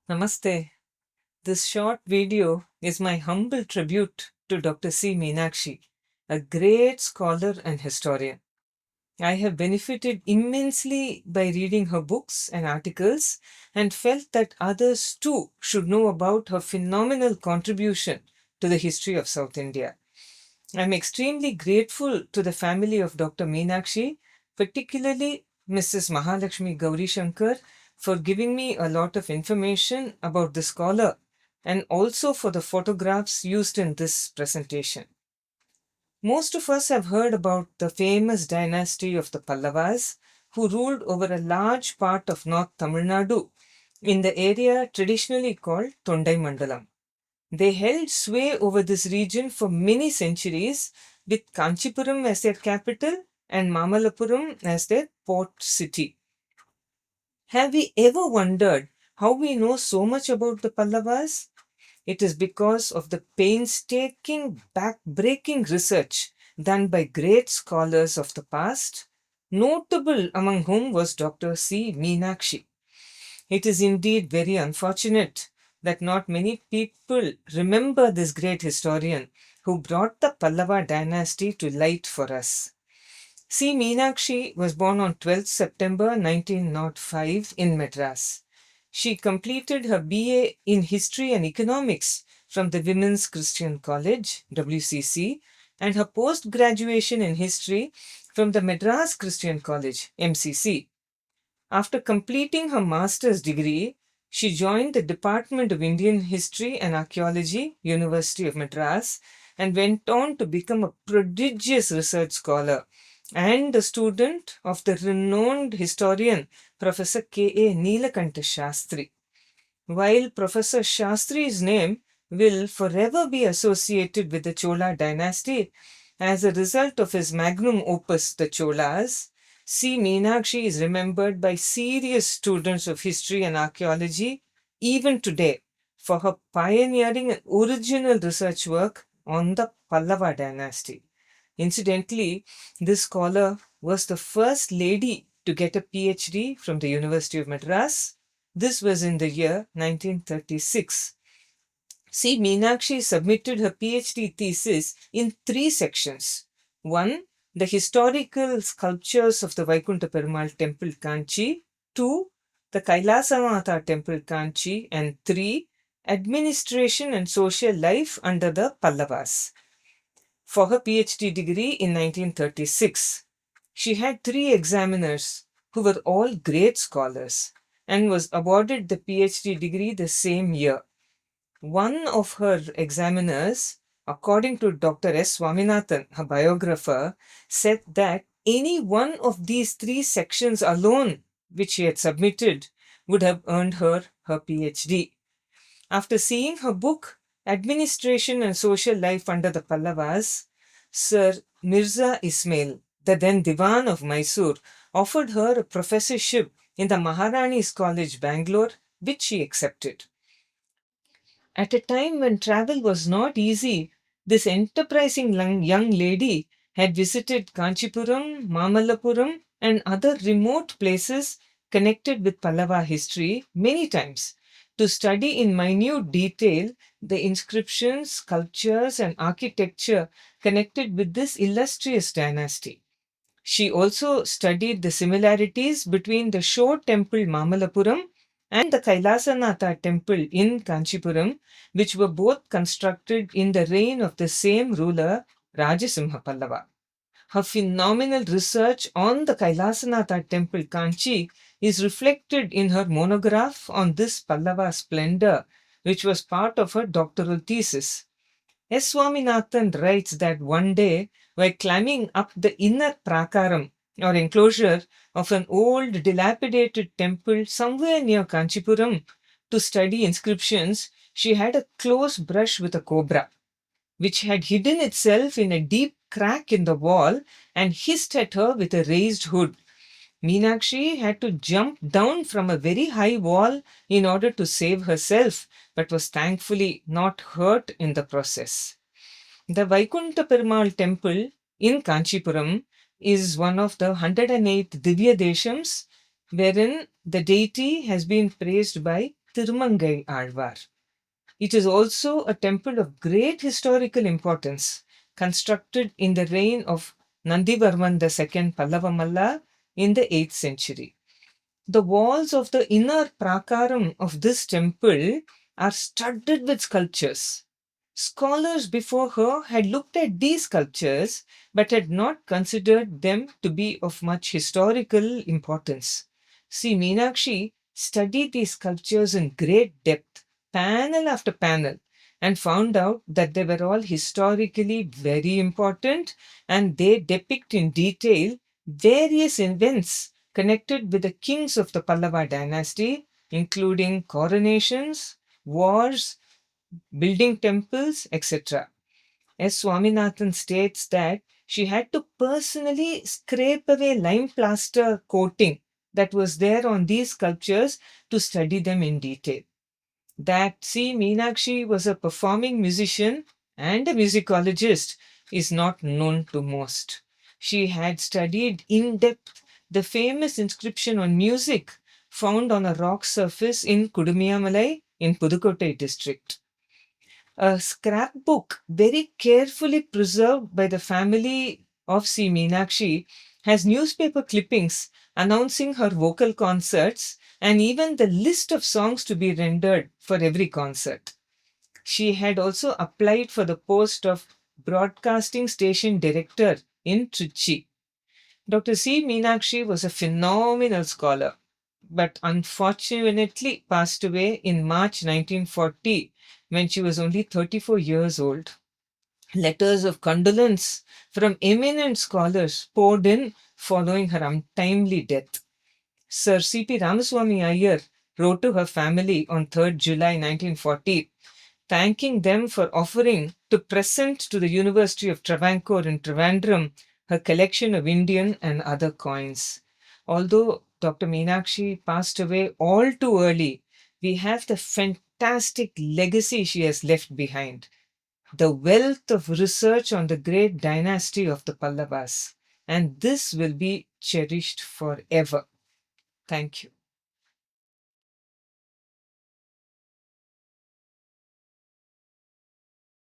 Namaste. This short video is my humble tribute to Dr. C Minakshi, a great scholar and historian. I have benefited immensely by reading her books and articles and felt that others too should know about her phenomenal contribution to the history of South India. I am extremely grateful to the family of Dr. Meenakshi, particularly Mrs. Mahalakshmi Gauri Shankar, for giving me a lot of information about the scholar and also for the photographs used in this presentation. Most of us have heard about the famous dynasty of the Pallavas, who ruled over a large part of North Tamil Nadu in the area traditionally called Tondai Mandalam. They held sway over this region for many centuries, with Kanchipuram as their capital and Mamallapuram as their port city. Have we ever wondered how we know so much about the Pallavas? It is because of the painstaking, back-breaking research done by great scholars of the past, notable among whom was Dr. C. Minakshi. It is indeed very unfortunate that not many people remember this great historian who brought the Pallava dynasty to light for us. C. Meenakshi was born on 12th September 1905 in Madras. She completed her BA in History and Economics from the Women's Christian College, WCC, and her post graduation in History from the Madras Christian College, MCC. After completing her master's degree, she joined the Department of Indian History and Archaeology, University of Madras, and went on to become a prodigious research scholar and a student of the renowned historian Professor K.A. Neelakanta Shastri. While Professor Shastri's name will forever be associated with the Chola dynasty as a result of his magnum opus, The Cholas, C. Meenakshi is remembered by serious students of history and archaeology even today for her pioneering and original research work on the Pallava dynasty. Incidentally, this scholar was the first lady to get a PhD from the University of Madras. This was in the year 1936. C. Meenakshi submitted her PhD thesis in three sections. One, the historical sculptures of the Vaikuntha Perumal Temple, Kanchi. Two, the Kailasamata Temple, Kanchi. And three, administration and social life under the Pallavas. For her PhD degree in 1936, she had three examiners who were all great scholars and was awarded the PhD degree the same year. One of her examiners, according to Dr. S. Swaminathan, her biographer, said that any one of these three sections alone, which she had submitted, would have earned her her PhD. After seeing her book, Administration and Social Life Under the Pallavas, Sir Mirza Ismail, the then Diwan of Mysore, offered her a professorship in the Maharani's College, Bangalore, which she accepted. At a time when travel was not easy, this enterprising young lady had visited Kanchipuram, Mamallapuram, and other remote places connected with Pallava history many times to study in minute detail the inscriptions, sculptures, and architecture connected with this illustrious dynasty. She also studied the similarities between the Shore Temple Mamallapuram and the Kailasanatha Temple in Kanchipuram, which were both constructed in the reign of the same ruler, Rajasimha Pallava. Her phenomenal research on the Kailasanatha Temple Kanchi is reflected in her monograph on this Pallava splendor, which was part of her doctoral thesis. S. Swaminathan writes that one day, while climbing up the inner prakaram or enclosure of an old dilapidated temple somewhere near Kanchipuram to study inscriptions, she had a close brush with a cobra, which had hidden itself in a deep crack in the wall and hissed at her with a raised hood. Meenakshi had to jump down from a very high wall in order to save herself, but was thankfully not hurt in the process. The Vaikuntha Perumal temple in Kanchipuram is one of the 108 Divya Deshams, wherein the deity has been praised by Tirumangai Alvar. It is also a temple of great historical importance, constructed in the reign of Nandivarman II Pallavamalla in the 8th century. The walls of the inner prakaram of this temple are studded with sculptures. Scholars before her had looked at these sculptures but had not considered them to be of much historical importance. C. Minakshi studied these sculptures in great depth, panel after panel, and found out that they were all historically very important and they depict in detail various events connected with the kings of the Pallava dynasty, including coronations, wars, building temples, etc. S. Swaminathan states that she had to personally scrape away lime plaster coating that was there on these sculptures to study them in detail. That C. Meenakshi was a performing musician and a musicologist is not known to most. She had studied in depth the famous inscription on music found on a rock surface in Kudumiyamalai in Pudukkottai district. A scrapbook very carefully preserved by the family of C. Meenakshi has newspaper clippings announcing her vocal concerts and even the list of songs to be rendered for every concert. She had also applied for the post of broadcasting station director in Trichy. Dr. C. Meenakshi was a phenomenal scholar, but unfortunately passed away in March 1940 when she was only 34 years old. Letters of condolence from eminent scholars poured in following her untimely death. Sir C.P. Ramaswamy Iyer wrote to her family on 3rd July 1940, thanking them for offering to present to the University of Travancore in Trivandrum her collection of Indian and other coins. Although Dr. Meenakshi passed away all too early, we have the fantastic legacy she has left behind, the wealth of research on the great dynasty of the Pallavas, and this will be cherished forever. Thank you.